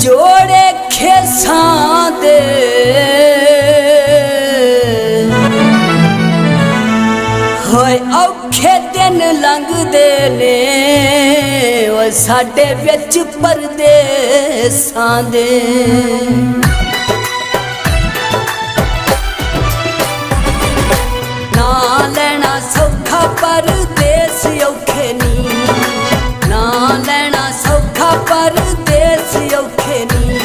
जोड़े खेसां दे होए औखे दिन लंघदे ने ओ साडे विच परदेसां दे ना लेना सौखा परदेस औखे नी ना लेना सौखा परदेस औखे नी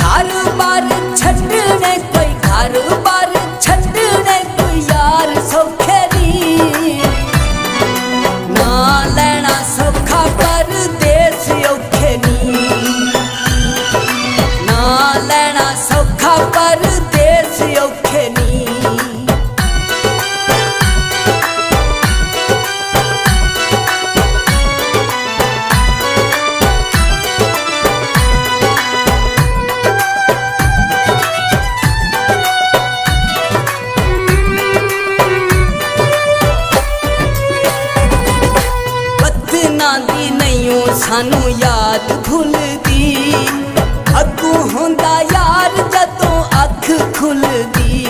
घर बार छड्डने कोई घर बार छड्डने कोई यार सौखे नी ना लेना सौखा परदेस औखे नी ना लेना सौखा परदेस औखे नी दी नहीं सानू याद भुलदी अगू होंदा यार जदों अख खुलदी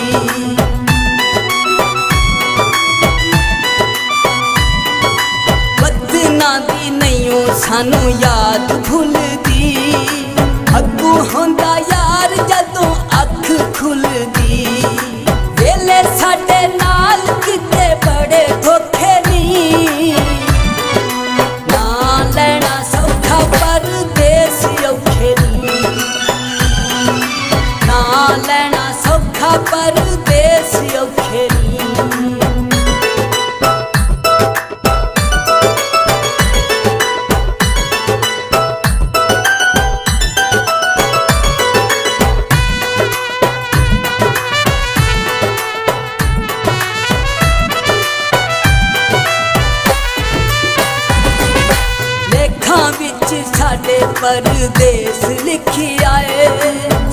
बदना दी नहीं सानू याद भुलदी अगू होंदा यार जदों अख खुलदी वेले साडे नाल किते बड़े धोखे नी लेना सौखा परदेस औखे नी लेखां विच साडे परदेस लिखी आए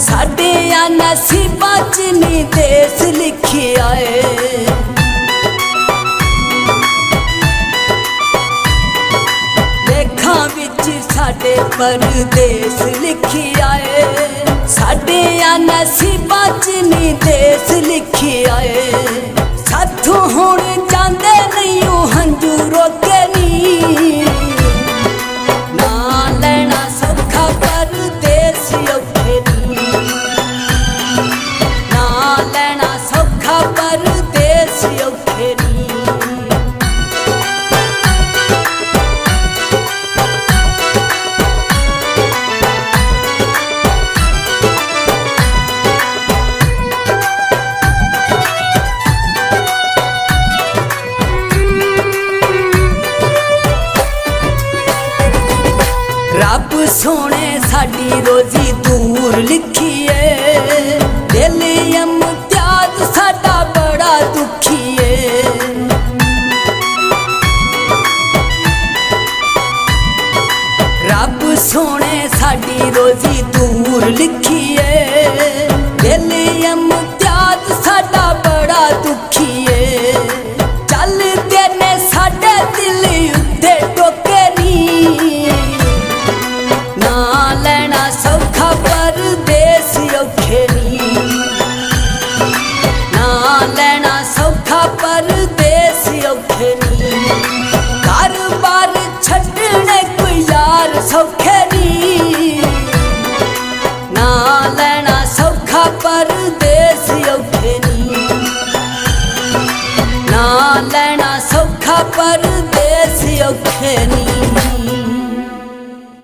साडे नसीबां च नी देस लिखी आए लेखां विच साडे परदेस लिखी आए साडे नसीबां च नी देस लिखी आए साथों हुण जांदे नहीं हंजू रोके नी ना लेना सौखा परदेस औखे नी ना लेना सौखा परदेस औखे नी रब सोने साडी रोजी दूर लिखी है दिल इम्तियाज साडा बड़ा दुखी है रब सोने साडी रोजी दूर लिखी है दिल इम्तियाज साडा बड़ा दुखी है चल तेने साडे दिल उत्ते टोके नी ना लेना सौखा परदेस औखे नी ना लेना सौखा परदेस औखे नी घर बार छड्डने कोई यार सौखे नी ना लेना सौखा परदेस औखे नी ना लेना सौखा परदेस औखे नी।